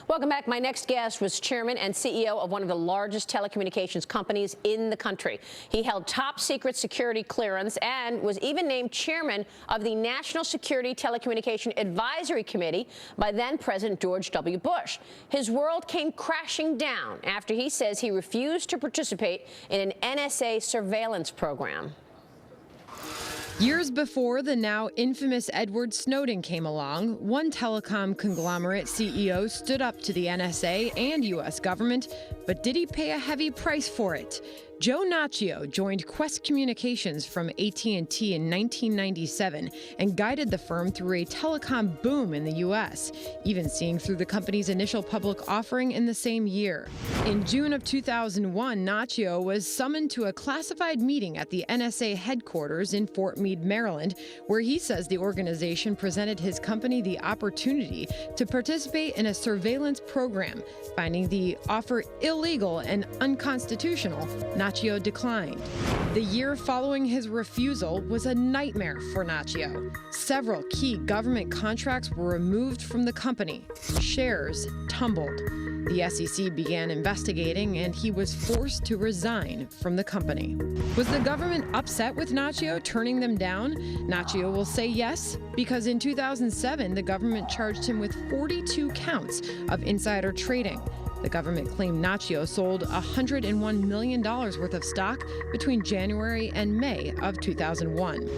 Welcome back. My next guest was chairman and CEO of one of the largest telecommunications companies in the country. He held top secret security clearance and was even named chairman of the National Security Telecommunication Advisory Committee by then President George W. Bush. His world came crashing down after he says he refused to participate in an NSA surveillance program. Years before the now infamous Edward Snowden came along, one telecom conglomerate CEO stood up to the NSA and U.S. government, but did he pay a heavy price for it? Joe Nacchio joined Qwest Communications from AT&T in 1997 and guided the firm through a telecom boom in the U.S., even seeing through the company's initial public offering in the same year. In June of 2001, Nacchio was summoned to a classified meeting at the NSA headquarters in Fort Meade, Maryland, where he says the organization presented his company the opportunity to participate in a surveillance program. Finding the offer illegal and unconstitutional, Nacchio declined. The year following his refusal was a nightmare for Nacchio. Several key government contracts were removed from the company. Shares tumbled. The SEC began investigating, and he was forced to resign from the company. Was the government upset with Nacchio turning them down? Nacchio will say yes, because in 2007, the government charged him with 42 counts of insider trading. The government claimed Nacchio sold $101 million worth of stock between January and May of 2001.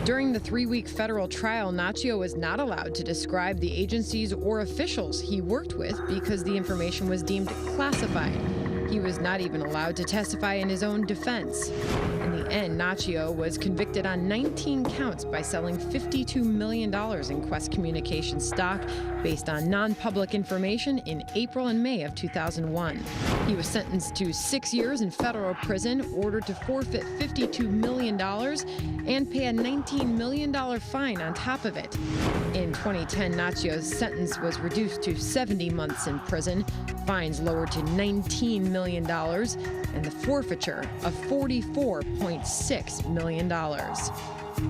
During the 3-week federal trial, Nacchio was not allowed to describe the agencies or officials he worked with because the information was deemed classified. He was not even allowed to testify in his own defense. In the end, Nacchio was convicted on 19 counts by selling $52 million in Qwest Communications stock based on non-public information in April and May of 2001. He was sentenced to 6 years in federal prison, ordered to forfeit $52 million, and pay a $19 million fine on top of it. In 2010, Nacchio's sentence was reduced to 70 months in prison, fines lowered to $19 million, and the forfeiture of $44.6 million.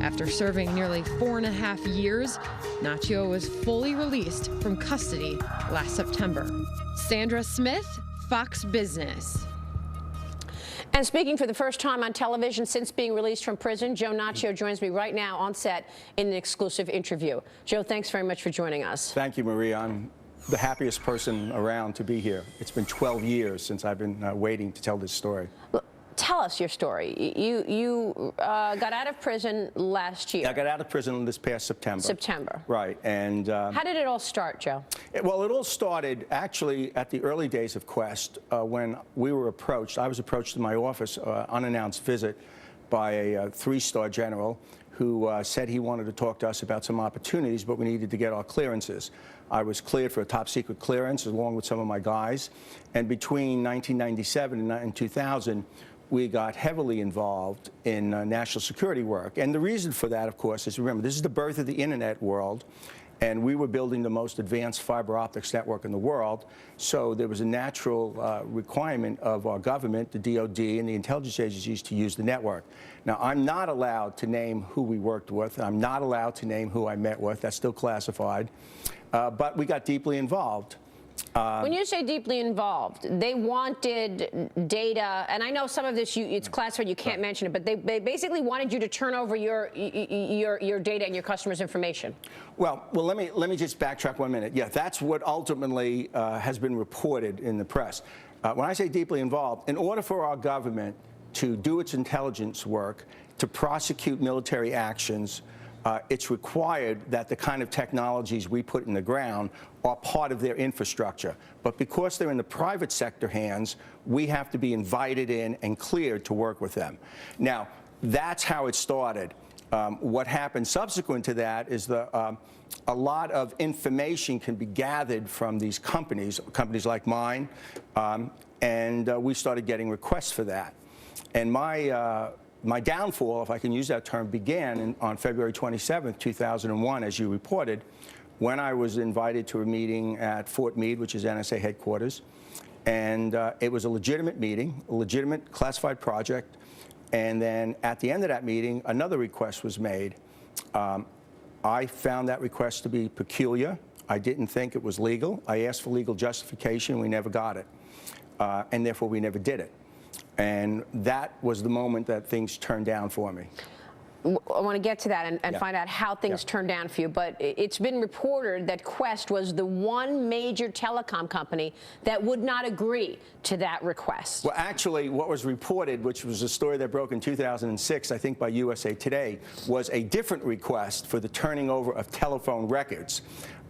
After serving nearly 4.5 years, Nacchio was fully released from custody last September. Sandra Smith, Fox Business. And speaking for the first time on television since being released from prison, Joe Nacchio joins me right now on set in an exclusive interview. Joe, thanks very much for joining us. Thank you, Maria. I'm the happiest person around to be here. It's been 12 years since I've been waiting to tell this story. Well, tell us your story. You got out of prison last year. I got out of prison this past September. September. Right. And how did it all start, Joe? Well, it all started actually at the early days of Qwest when we were approached. I was approached in my office, unannounced visit, by a 3-star general who said he wanted to talk to us about some opportunities, but we needed to get our clearances. I was cleared for a top secret clearance along with some of my guys. And between 1997 and 2000, we got heavily involved in national security work. And the reason for that, of course, is, remember, this is the birth of the internet world, and we were building the most advanced fiber optics network in the world. So there was a natural requirement of our government, the DOD, and the intelligence agencies to use the network. Now, I'm not allowed to name who we worked with. I'm not allowed to name who I met with. That's still classified. But we got deeply involved. When you say deeply involved, they wanted data, and I know some of this it's classified, you can't mention it, but they basically wanted you to turn over your data and your customers' information. Well, let me just backtrack 1 minute. Yeah, that's what ultimately has been reported in the press. When I say deeply involved, in order for our government to do its intelligence work, to prosecute military actions, it's required that the kind of technologies we put in the ground are part of their infrastructure. But because they're in the private sector hands, we have to be invited in and cleared to work with them. Now, that's how it started. What happened subsequent to that is a lot of information can be gathered from these companies like mine, and we started getting requests for that. And my downfall, if I can use that term, began on February 27th, 2001, as you reported, when I was invited to a meeting at Fort Meade, which is NSA headquarters. And it was a legitimate meeting, a legitimate classified project. And then at the end of that meeting, another request was made. I found that request to be peculiar. I didn't think it was legal. I asked for legal justification. We never got it. And therefore, we never did it. And that was the moment that things turned down for me. I want to get to that and find out how things turned down for you, but it's been reported that Qwest was the one major telecom company that would not agree to that request. Well, actually, what was reported, which was a story that broke in 2006, I think by USA Today, was a different request for the turning over of telephone records.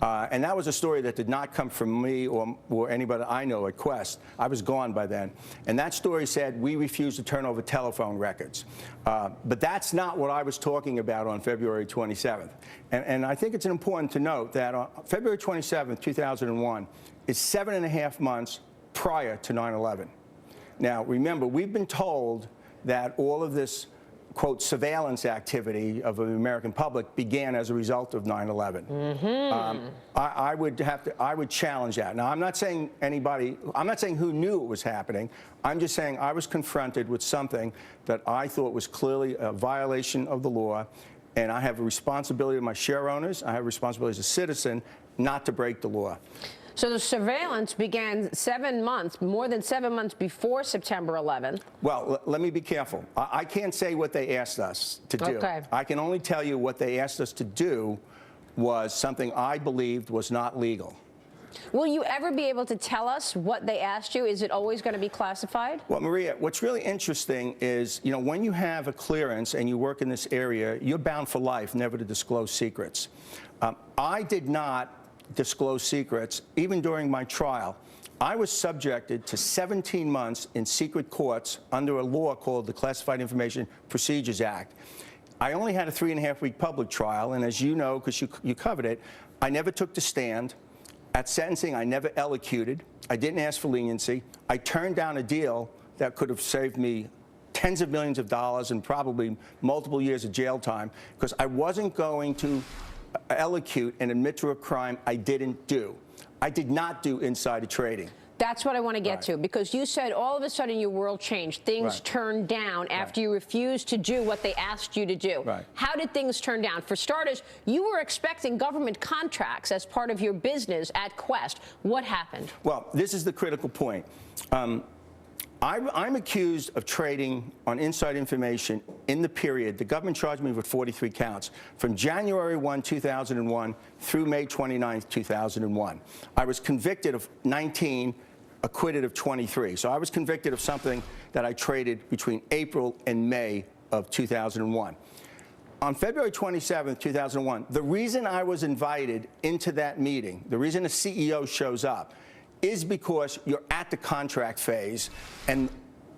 And that was a story that did not come from me or anybody I know at Qwest. I was gone by then. And that story said we refused to turn over telephone records. But that's not what I was talking about on February 27th. And I think it's important to note that on February 27th, 2001 is 7.5 months prior to 9/11. Now, remember, we've been told that all of this, quote, surveillance activity of the American public began as a result of 9/11. I would challenge that. Now, I'm not saying who knew it was happening. I'm just saying I was confronted with something that I thought was clearly a violation of the law, and I have a responsibility to my share owners, I have a responsibility as a citizen not to break the law. So the surveillance began 7 months, more than 7 months before September 11th. Well, let me be careful. I can't say what they asked us to do. Okay. I can only tell you what they asked us to do was something I believed was not legal. Will you ever be able to tell us what they asked you? Is it always going to be classified? Well, Maria, what's really interesting is, you know, when you have a clearance and you work in this area, you're bound for life never to disclose secrets. I did not disclose secrets, even during my trial. I was subjected to 17 months in secret courts under a law called the Classified Information Procedures Act. I only had a 3.5-week public trial, and as you know, because you covered it, I never took the stand. At sentencing, I never elocuted. I didn't ask for leniency. I turned down a deal that could have saved me tens of millions of dollars and probably multiple years of jail time, because I wasn't going to elocute and admit to a crime I didn't do. I did not do insider trading. That's what I want to get to, because you said all of a sudden your world changed. Things turned down after you refused to do what they asked you to do. How did things turn down? For starters, you were expecting government contracts as part of your business at Qwest. What happened? Well, this is the critical point. I'm accused of trading on inside information in the period. The government charged me with 43 counts from January 1, 2001 through May 29, 2001. I was convicted of 19, acquitted of 23. So I was convicted of something that I traded between April and May of 2001. On February 27, 2001, the reason I was invited into that meeting, the reason a CEO shows up, is because you're at the contract phase, and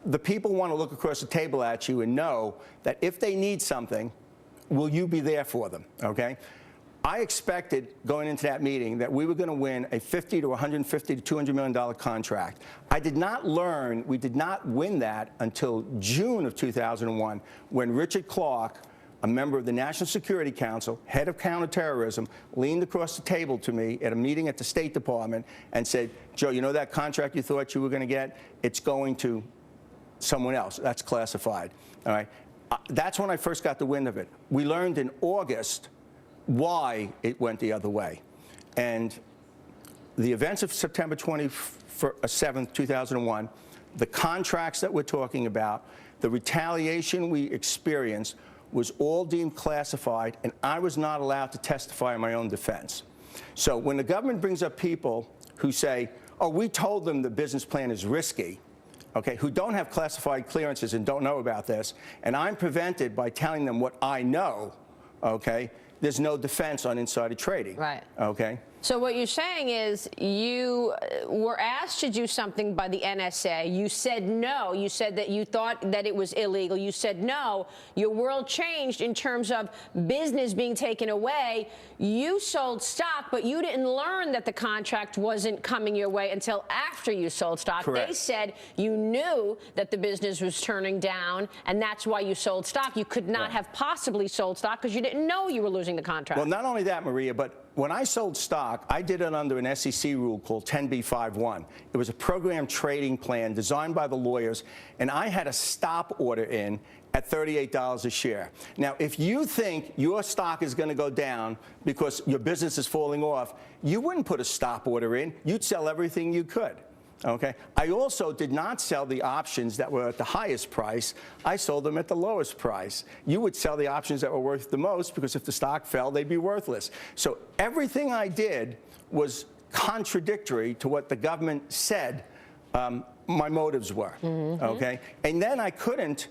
the people want to look across the table at you and know that if they need something, will you be there for them, okay? I expected going into that meeting that we were going to win a $50 to $150 to $200 million contract. I did not learn, we did not win that until June of 2001, when Richard Clark, a member of the National Security Council, head of counterterrorism, leaned across the table to me at a meeting at the State Department and said, Joe, you know that contract you thought you were going to get? It's going to someone else. That's classified. All right. That's when I first got the wind of it. We learned in August why it went the other way. And the events of September 27th, 2001, the contracts that we're talking about, the retaliation we experienced, was all deemed classified, and I was not allowed to testify in my own defense. So when the government brings up people who say, oh, we told them the business plan is risky, okay, who don't have classified clearances and don't know about this, and I'm prevented by telling them what I know, okay, there's no defense on insider trading. Right. Okay? So what you're saying is you were asked to do something by the NSA. You said no. You said that you thought that it was illegal. You said no. Your world changed in terms of business being taken away. You sold stock, but you didn't learn that the contract wasn't coming your way until after you sold stock. Correct. They said you knew that the business was turning down, and that's why you sold stock. You could not have possibly sold stock because you didn't know you were losing the contract. Well, not only that, Maria, but when I sold stock, I did it under an SEC rule called 10b5-1. It was a program trading plan designed by the lawyers, and I had a stop order in at $38 a share. Now, if you think your stock is going to go down because your business is falling off, you wouldn't put a stop order in. You'd sell everything you could. Okay. I also did not sell the options that were at the highest price. I sold them at the lowest price. You would sell the options that were worth the most because if the stock fell, they'd be worthless. So everything I did was contradictory to what the government said my motives were. Okay. And then I couldn't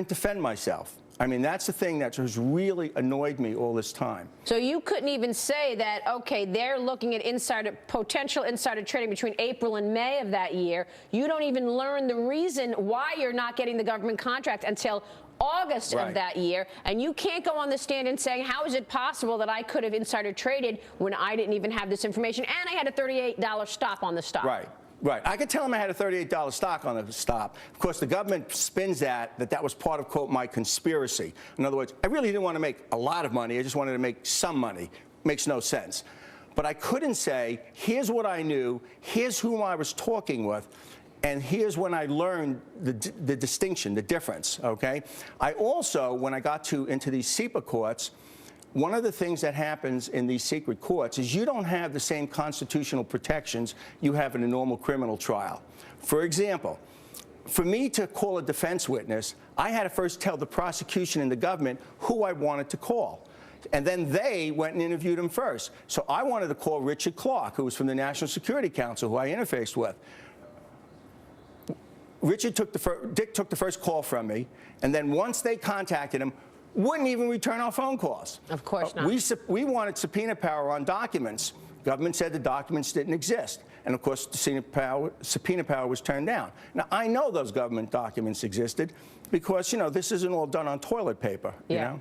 defend myself. I mean, that's the thing that has really annoyed me all this time. So you couldn't even say that, okay, they're looking at potential insider trading between April and May of that year. You don't even learn the reason why you're not getting the government contract until August of that year, and you can't go on the stand and saying, how is it possible that I could have insider traded when I didn't even have this information and I had a $38 stop on the stock? Right. Right. I could tell them I had a $38 stock on the stop. Of course, the government spins that was part of, quote, my conspiracy. In other words, I really didn't want to make a lot of money. I just wanted to make some money. Makes no sense. But I couldn't say, here's what I knew, here's whom I was talking with, and here's when I learned the distinction, the difference, okay? I also, when I got into these SEPA courts, one of the things that happens in these secret courts is you don't have the same constitutional protections you have in a normal criminal trial. For example, for me to call a defense witness, I had to first tell the prosecution and the government who I wanted to call. And then they went and interviewed him first. So I wanted to call Richard Clark, who was from the National Security Council, who I interfaced with. Dick took the first call from me, and then once they contacted him, wouldn't even return our phone calls. Of course not. We wanted subpoena power on documents. Government said the documents didn't exist. And of course, the subpoena power was turned down. Now, I know those government documents existed because, you know, this isn't all done on toilet paper, you know?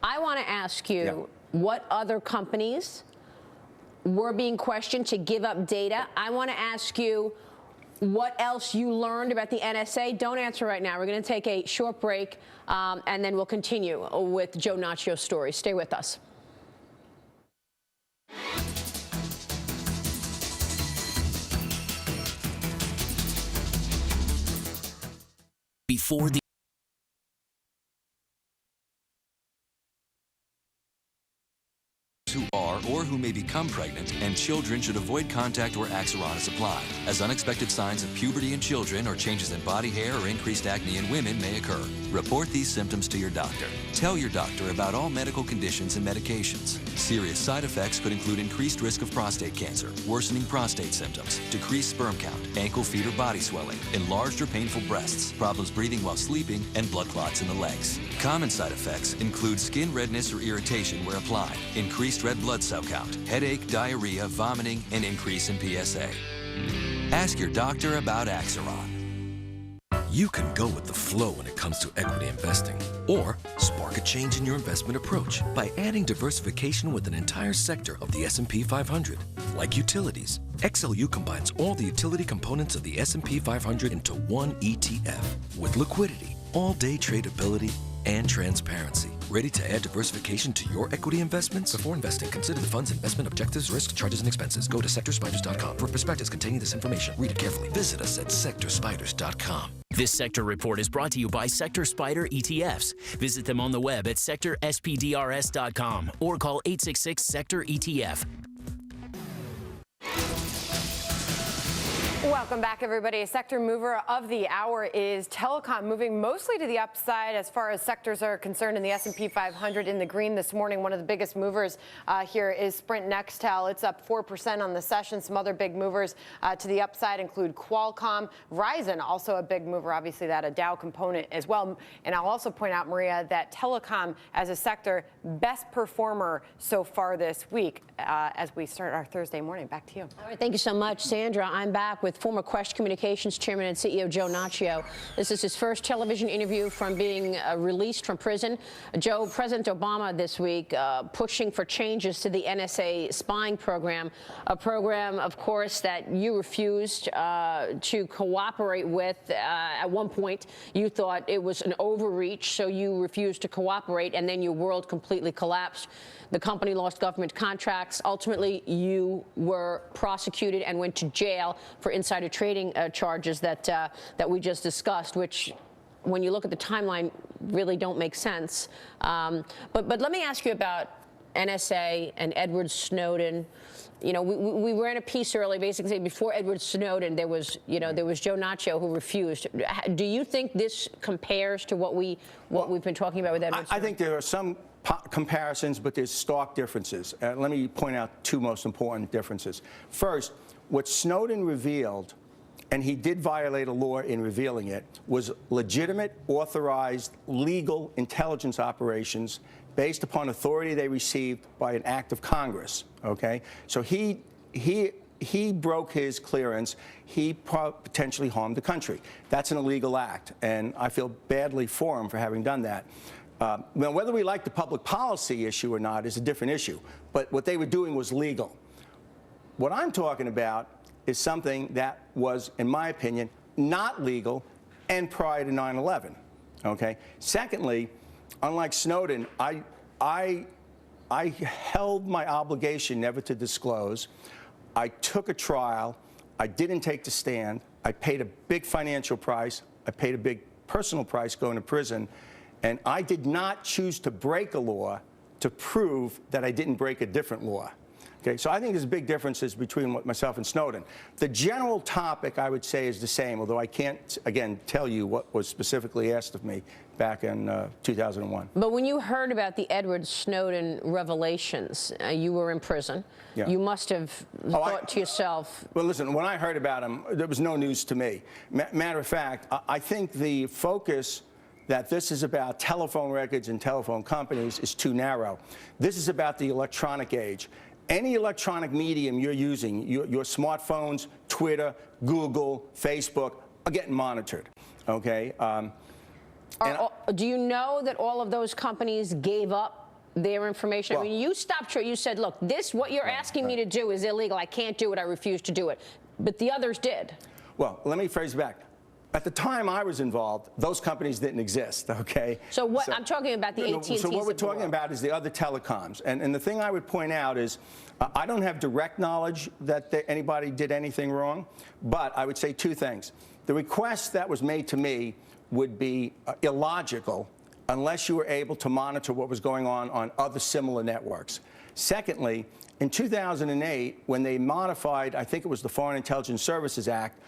I want to ask you what other companies were being questioned to give up data. I want to ask you what else you learned about the NSA. Don't answer right now. We're going to take a short break, and then we'll continue with Joe Naccio's story. Stay with us. Before the who are or who may become pregnant, and children should avoid contact where Axiron is applied, as unexpected signs of puberty in children or changes in body hair or increased acne in women may occur. Report these symptoms to your doctor. Tell your doctor about all medical conditions and medications. Serious side effects could include increased risk of prostate cancer, worsening prostate symptoms, decreased sperm count, ankle, feet, or body swelling, enlarged or painful breasts, problems breathing while sleeping, and blood clots in the legs. Common side effects include skin redness or irritation where applied, increased red blood cell count, headache, diarrhea, vomiting, and increase in PSA. Ask your doctor about Axiron. You can go with the flow when it comes to equity investing, or spark a change in your investment approach by adding diversification with an entire sector of the S&P 500, like utilities. XLU combines all the utility components of the S&P 500 into one ETF with liquidity, all-day tradability, and transparency. Ready to add diversification to your equity investments? Before investing, consider the fund's investment objectives, risks, charges, and expenses. Go to sectorspiders.com for prospectus containing this information. Read it carefully. Visit us at sectorspiders.com. This sector report is brought to you by Sector Spider ETFs. Visit them on the web at sectorspdrs.com or call 866-SECTOR-ETF. Welcome back, everybody. Sector mover of the hour is telecom, moving mostly to the upside as far as sectors are concerned in the S&P 500 in the green this morning. One of the biggest movers here is Sprint Nextel. It's up 4% on the session. Some other big movers to the upside include Qualcomm, Verizon, also a big mover, obviously that a Dow component as well. And I'll also point out, Maria, that telecom as a sector, best performer so far this week as we start our Thursday morning. Back to you. All right, thank you so much, Sandra. I'm back with with former Qwest Communications Chairman and CEO Joe Nacchio. This is his first television interview from being released from prison. Joe, President Obama this week pushing for changes to the NSA spying program, a program, of course, that you refused to cooperate with. At one point, you thought it was an overreach, so you refused to cooperate, and then your world completely collapsed. The company lost government contracts. Ultimately, you were prosecuted and went to jail for insider trading charges that we just discussed, which, when you look at the timeline, really don't make sense. But let me ask you about NSA and Edward Snowden. You know, we ran a piece early, basically saying before Edward Snowden, there was Joe Nacchio who refused. Do you think this compares to what we've been talking about with Edward Snowden? I think there are some comparisons, but there's stark differences. Let me point out two most important differences. First, what Snowden revealed, and he did violate a law in revealing it, was legitimate, authorized, legal intelligence operations based upon authority they received by an act of Congress. Okay, so he broke his clearance. He potentially harmed the country. That's an illegal act, and I feel badly for him for having done that. Now, whether we like the public policy issue or not is a different issue, but what they were doing was legal. What I'm talking about is something that was, in my opinion, not legal and prior to 9/11. Okay. Secondly, unlike Snowden, I held my obligation never to disclose. I took a trial. I didn't take the stand. I paid a big financial price. I paid a big personal price going to prison. And I did not choose to break a law to prove that I didn't break a different law. Okay, so I think there's big differences between myself and Snowden. The general topic, I would say, is the same, although I can't, again, tell you what was specifically asked of me back in 2001. But when you heard about the Edward Snowden revelations, you were in prison. Yeah. You must have thought to yourself... Well, listen, when I heard about him, there was no news to me. Matter of fact, I think the focus that this is about telephone records and telephone companies is too narrow. This is about the electronic age. Any electronic medium you're using, your smartphones, Twitter, Google, Facebook, are getting monitored, okay? Do you know that all of those companies gave up their information? Well, I mean, you stopped, you said, look, what you're asking me to do is illegal. I can't do it. I refuse to do it. But the others did. Well, let me phrase it back. At the time I was involved, those companies didn't exist, okay? So I'm talking about the AT&Ts. So what we're talking about is the other telecoms. And the thing I would point out is I don't have direct knowledge that anybody did anything wrong, but I would say two things. The request that was made to me would be illogical unless you were able to monitor what was going on other similar networks. Secondly, in 2008, when they modified, I think it was the Foreign Intelligence Services Act,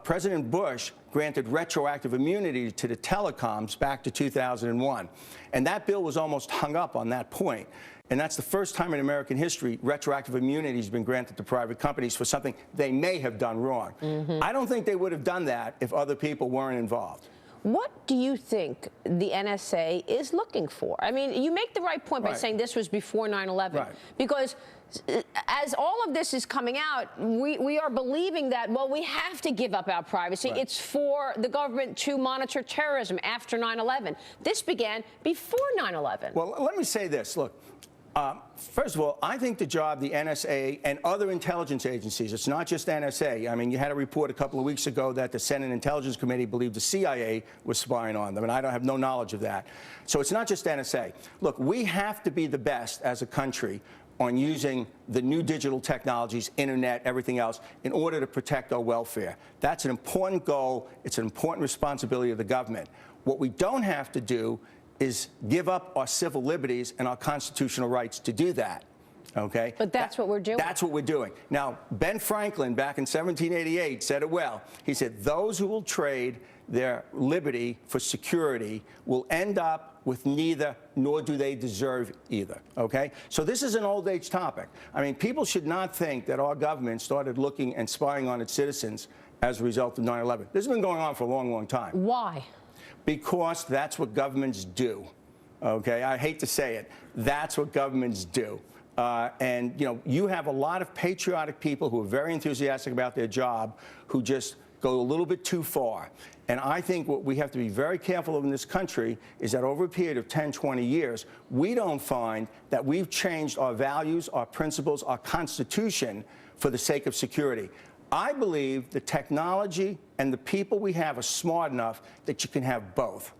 President Bush granted retroactive immunity to the telecoms back to 2001. And that bill was almost hung up on that point. And that's the first time in American history retroactive immunity has been granted to private companies for something they may have done wrong. Mm-hmm. I don't think they would have done that if other people weren't involved. What do you think the NSA is looking for? I mean, you make the right point by saying this was before 9/11. Right. Because as all of this is coming out, we are believing that, well, we have to give up our privacy. Right. It's for the government to monitor terrorism after 9/11. This began before 9/11. Well, let me say this. Look, first of all, I think the job the NSA and other intelligence agencies, it's not just NSA. I mean, you had a report a couple of weeks ago that the Senate Intelligence Committee believed the CIA was spying on them, and I don't have no knowledge of that. So it's not just NSA. Look, we have to be the best as a country on using the new digital technologies, internet, everything else, in order to protect our welfare. That's an important goal. It's an important responsibility of the government. What we don't have to do is give up our civil liberties and our constitutional rights to do that, okay? But that's what we're doing. That's what we're doing. Now, Ben Franklin, back in 1788, said it well. He said, those who will trade their liberty for security will end up with neither, nor do they deserve either, okay? So this is an old age topic. I mean, people should not think that our government started looking and spying on its citizens as a result of 9/11. This has been going on for a long, long time. Why? Because that's what governments do, okay? I hate to say it. That's what governments do. And, you know, you have a lot of patriotic people who are very enthusiastic about their job who just go a little bit too far. And I think what we have to be very careful of in this country is that over a period of 10, 20 years, we don't find that we've changed our values, our principles, our Constitution for the sake of security. I believe the technology and the people we have are smart enough that you can have both.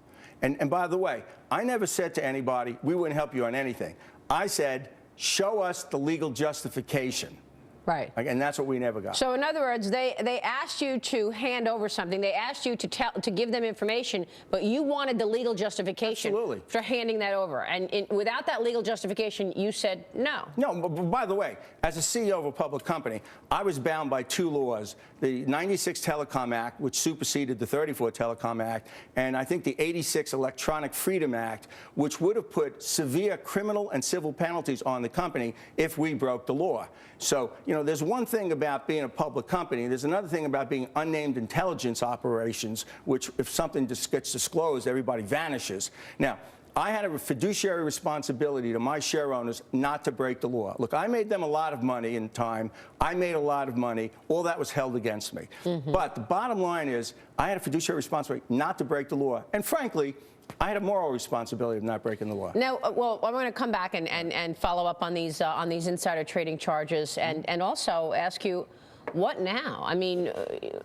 And by the way, I never said to anybody, we wouldn't help you on anything. I said, show us the legal justification. Right. And that's what we never got. So in other words, they asked you to hand over something. They asked you to give them information, but you wanted the legal justification Absolutely. for handing that over. And without that legal justification, you said no. No, but by the way, as a CEO of a public company, I was bound by two laws, the 96 Telecom Act, which superseded the 34 Telecom Act, and I think the 86 Electronic Freedom Act, which would have put severe criminal and civil penalties on the company if we broke the law. So, you know, there's one thing about being a public company. There's another thing about being unnamed intelligence operations, which if something just gets disclosed, everybody vanishes. Now, I had a fiduciary responsibility to my share owners not to break the law. Look, I made them a lot of money in time. I made a lot of money. All that was held against me. But the bottom line is I had a fiduciary responsibility not to break the law. And frankly, I had a moral responsibility of not breaking the law. Now, well, I'm going to come back and follow up on these insider trading charges and also ask you, what now? I mean,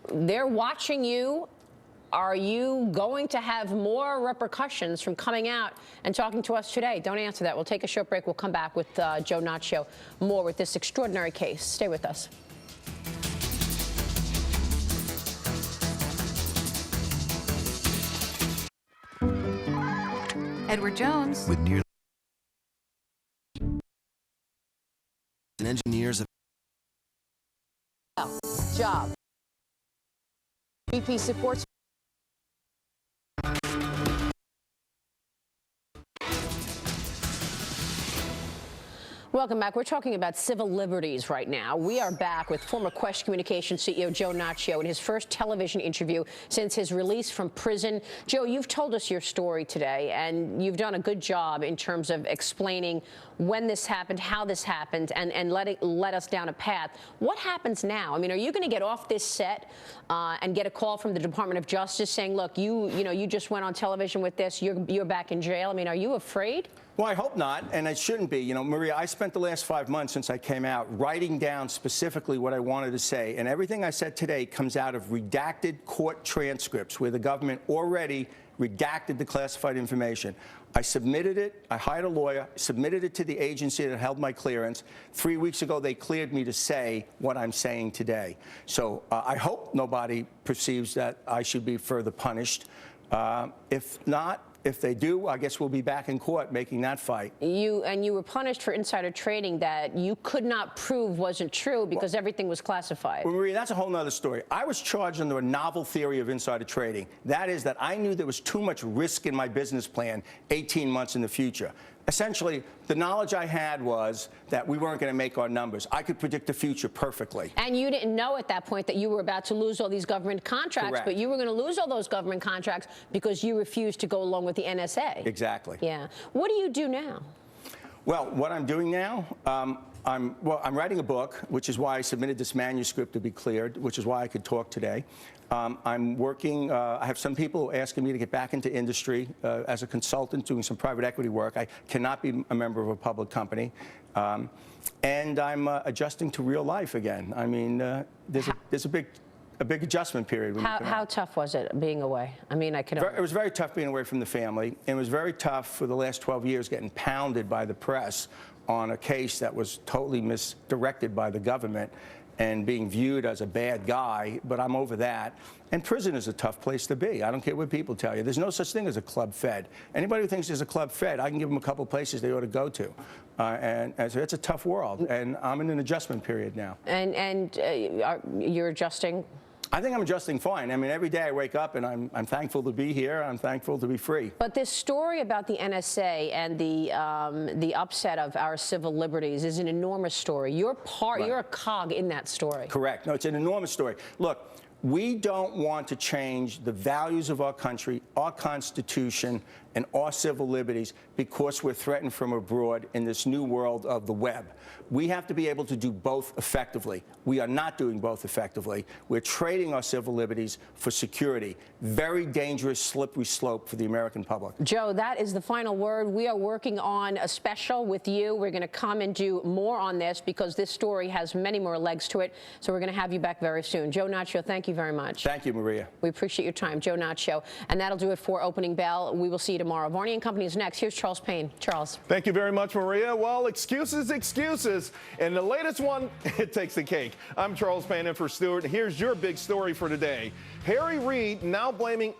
they're watching you. Are you going to have more repercussions from coming out and talking to us today? Don't answer that. We'll take a short break. We'll come back with Joe Nacchio more with this extraordinary case. Stay with us. Edward Jones. With nearly engineers. Job. BP supports. Welcome back. We're talking about civil liberties right now. We are back with former Qwest Communications CEO Joe Nacchio in his first television interview since his release from prison. Joe, you've told us your story today, and you've done a good job in terms of explaining when this happened, how this happened, and led us down a path. What happens now? I mean, are you going to get off this set and get a call from the Department of Justice saying, look, you just went on television with this, you're back in jail? I mean, are you afraid? Well, I hope not, and it shouldn't be. You know, Maria, I spent the last 5 months since I came out writing down specifically what I wanted to say, and everything I said today comes out of redacted court transcripts where the government already redacted the classified information. I submitted it, I hired a lawyer, submitted it to the agency that held my clearance. 3 weeks ago, they cleared me to say what I'm saying today. So I hope nobody perceives that I should be further punished. If not, if they do, I guess we'll be back in court making that fight. You were punished for insider trading that you could not prove wasn't true because everything was classified. Well, Maria, that's a whole other story. I was charged under a novel theory of insider trading. That is that I knew there was too much risk in my business plan 18 months in the future. Essentially, the knowledge I had was that we weren't going to make our numbers. I could predict the future perfectly. And you didn't know at that point that you were about to lose all these government contracts. Correct. But you were going to lose all those government contracts because you refused to go along with the NSA. Exactly. Yeah. What do you do now? Well, what I'm doing now, I'm writing a book, which is why I submitted this manuscript to be cleared, which is why I could talk today. I'm working, I have some people asking me to get back into industry as a consultant doing some private equity work. I cannot be a member of a public company. And I'm adjusting to real life again. I mean, there's a big adjustment period. How tough was it being away? I mean, It was very tough being away from the family. It was very tough for the last 12 years getting pounded by the press on a case that was totally misdirected by the government and being viewed as a bad guy, but I'm over that. And prison is a tough place to be. I don't care what people tell you. There's no such thing as a club fed. Anybody who thinks there's a club fed, I can give them a couple places they ought to go to. And so it's a tough world, and I'm in an adjustment period now. And you're adjusting? I think I'm adjusting fine. I mean, every day I wake up and I'm thankful to be here. I'm thankful to be free. But this story about the NSA and the upset of our civil liberties is an enormous story. You're you're a cog in that story. Correct. No, it's an enormous story. Look, we don't want to change the values of our country, our Constitution, and our civil liberties because we're threatened from abroad in this new world of the web. We have to be able to do both effectively. We are not doing both effectively. We're trading our civil liberties for security. Very dangerous, slippery slope for the American public. Joe, that is the final word. We are working on a special with you. We're going to come and do more on this because this story has many more legs to it. So we're going to have you back very soon. Joe Nacchio, thank you very much. Thank you, Maria. We appreciate your time. Joe Nacchio. And that'll do it for Opening Bell. We will see you tomorrow. Varney & Company is next. Here's Charles Payne. Charles. Thank you very much, Maria. Well, excuses. And the latest one, it takes the cake. I'm Charles Payne in for Stewart. Here's your big story for today. Harry Reid now blaming